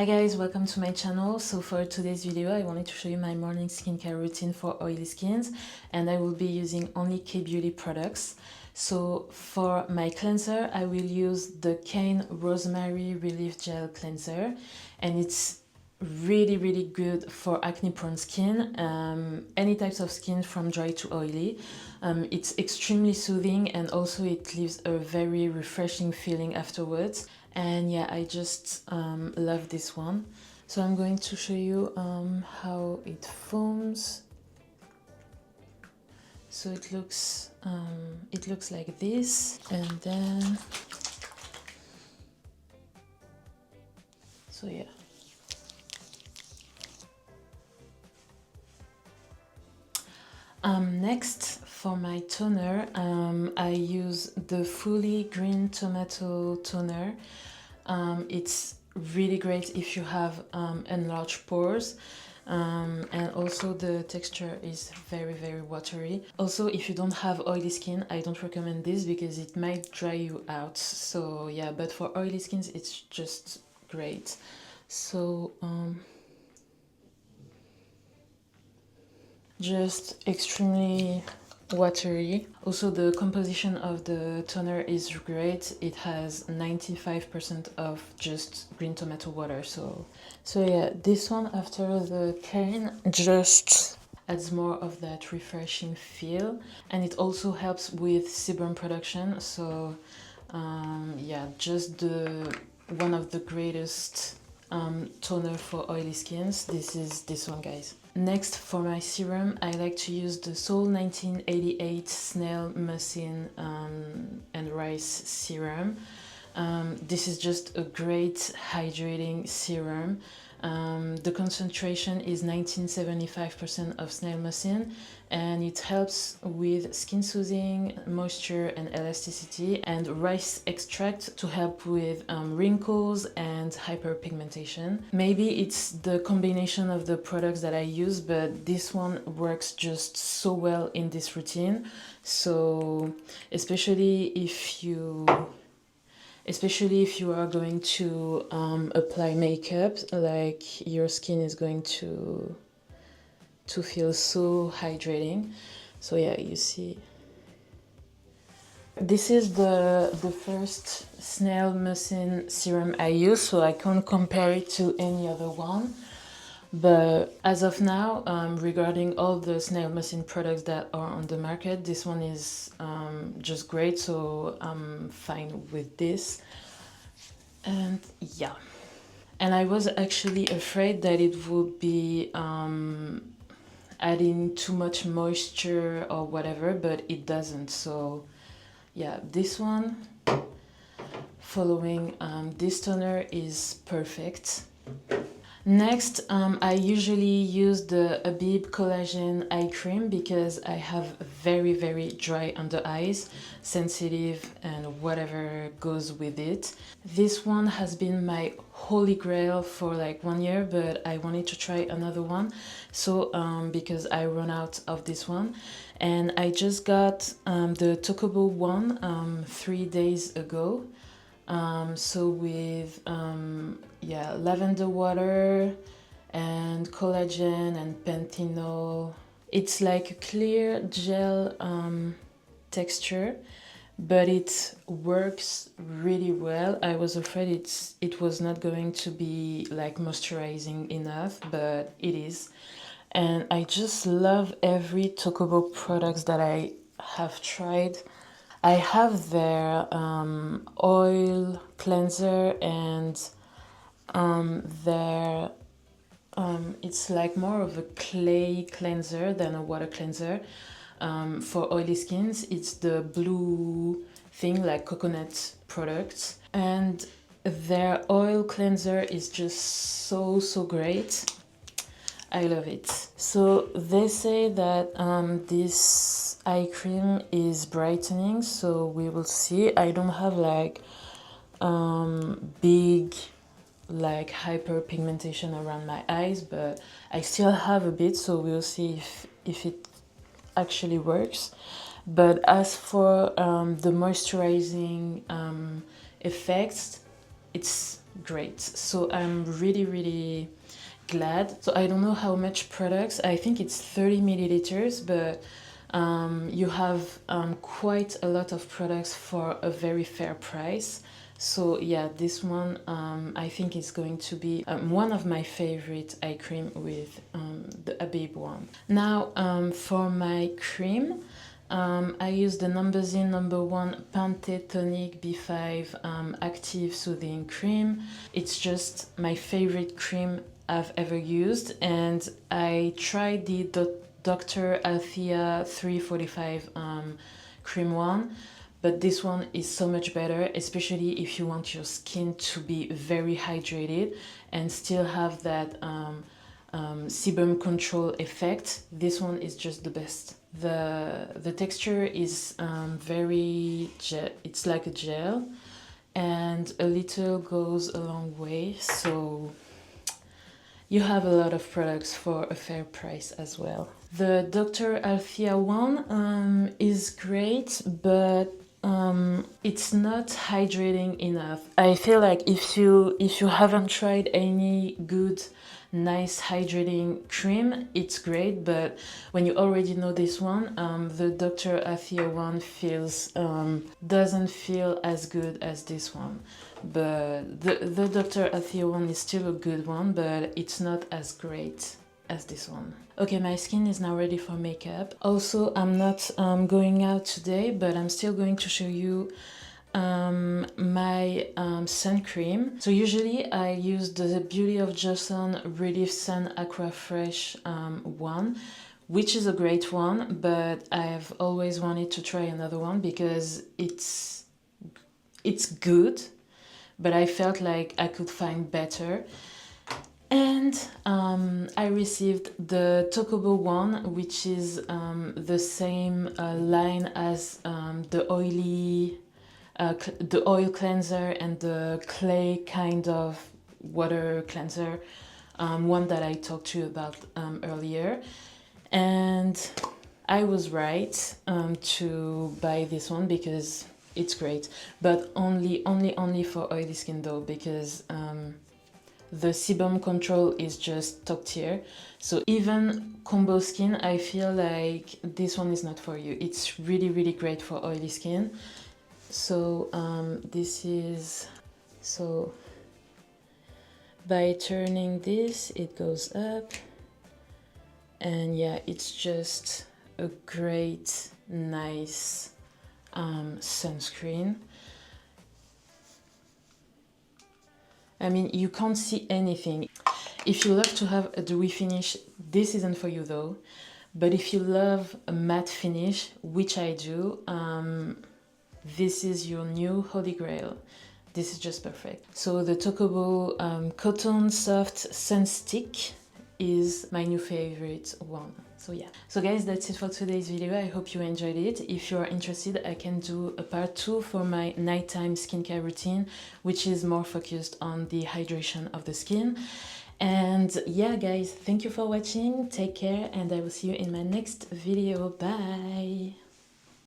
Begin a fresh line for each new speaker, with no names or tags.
Hi guys, welcome to my channel. So for today's video I wanted to show you my morning skincare routine for oily skins, and I will be using only K-Beauty products. So for my cleanser I will use the Kaine Rosemary Relief Gel Cleanser, and it's really good for acne prone skin, any types of skin from dry to oily. It's extremely soothing, and also it leaves a very refreshing feeling afterwards. And yeah, I just love this one. So I'm going to show you how it foams. So it looks like this, and then so yeah. Next, for my toner, I use the Fully Green Tomato Toner. It's really great if you have enlarged pores, and also the texture is very watery. Also, if you don't have oily skin, I don't recommend this because it might dry you out. So yeah, but for oily skins it's just great. So just extremely watery. Also, the composition of the toner is great. It has 95% of just green tomato water. So yeah, this one after the Kaine just adds more of that refreshing feel, and it also helps with sebum production. So yeah, just one of the greatest toner for oily skins. This is this one, guys. Next, for my serum, I like to use the Seoul 1988 Snail Mucin and Rice Serum. This is just a great hydrating serum. The concentration is 1975% of snail mucin, and it helps with skin soothing, moisture and elasticity, and rice extract to help with wrinkles and hyperpigmentation. Maybe it's the combination of the products that I use, but this one works just so well in this routine. So especially if you are going to apply makeup, like your skin is going to feel so hydrating. So yeah, you see, this is the first Snail Mucin serum I use, so I can't compare it to any other one. But as of now, regarding all the Snail Mucin products that are on the market, this one is just great, so I'm fine with this. And yeah, and I was actually afraid that it would be adding too much moisture or whatever, but it doesn't. So yeah, this one following this toner is perfect. Next, I usually use the Habib Collagen eye cream because I have very dry under eyes, sensitive and whatever goes with it. This one has been my holy grail for like 1 year, but I wanted to try another one. So because I ran out of this one, and I just got the Tocobo one 3 days ago. So with yeah, lavender water and collagen and panthenol. It's like a clear gel texture, but it works really well. I was afraid it was not going to be like moisturizing enough, but it is. And I just love every Tocobo products that I have tried. I have their oil cleanser and their it's like more of a clay cleanser than a water cleanser. For oily skins, it's the blue thing, like coconut products, and their oil cleanser is just so great. I love it. So they say that this eye cream is brightening, so we will see. I don't have like big like hyperpigmentation around my eyes, but I still have a bit, so we'll see if it actually works. But as for the moisturizing effects, it's great. So I'm really glad. So I don't know how much products, I think it's 30 milliliters, but you have quite a lot of products for a very fair price. So yeah, this one I think is going to be one of my favorite eye cream with the Habib one. Now for my cream, I use the Numbuzin #1 Panthotenic B5 Active Soothing Cream. It's just my favorite cream I've ever used, and I tried the Dr. Althea 345 cream one, but this one is so much better, especially if you want your skin to be very hydrated and still have that sebum control effect. This one is just the best. The texture is very gel, it's like a gel, and a little goes a long way, so you have a lot of products for a fair price as well. The Dr. Althea one is great, but it's not hydrating enough. I feel like if you haven't tried any good nice hydrating cream, it's great, but when you already know this one, the Dr. Althea one doesn't feel as good as this one. But the Dr. Althea one is still a good one, but it's not as great as this one. Okay, my skin is now ready for makeup. Also, I'm not going out today, but I'm still going to show you my sun cream. So usually I use the Beauty of Joseon Relief Sun Aqua Fresh one, which is a great one, but I've always wanted to try another one because it's good, but I felt like I could find better. And I received the Tocobo one, which is the same line as the oil cleanser and the clay kind of water cleanser, one that I talked to you about earlier. And I was right to buy this one because it's great, but only for oily skin though, because the sebum control is just top tier. So even combo skin, I feel like this one is not for you. It's really great for oily skin. So this is, so by turning this, it goes up, and yeah, it's just a great, nice sunscreen. I mean, you can't see anything. If you love to have a dewy finish, this isn't for you though. But if you love a matte finish, which I do, this is your new holy grail. This is just perfect. So the Tocobo Cotton Soft Sun Stick is my new favorite one. So yeah. So guys, that's it for today's video. I hope you enjoyed it. If you are interested, I can do a part 2 for my nighttime skincare routine, which is more focused on the hydration of the skin. And yeah, guys, thank you for watching. Take care, and I will see you in my next video. Bye!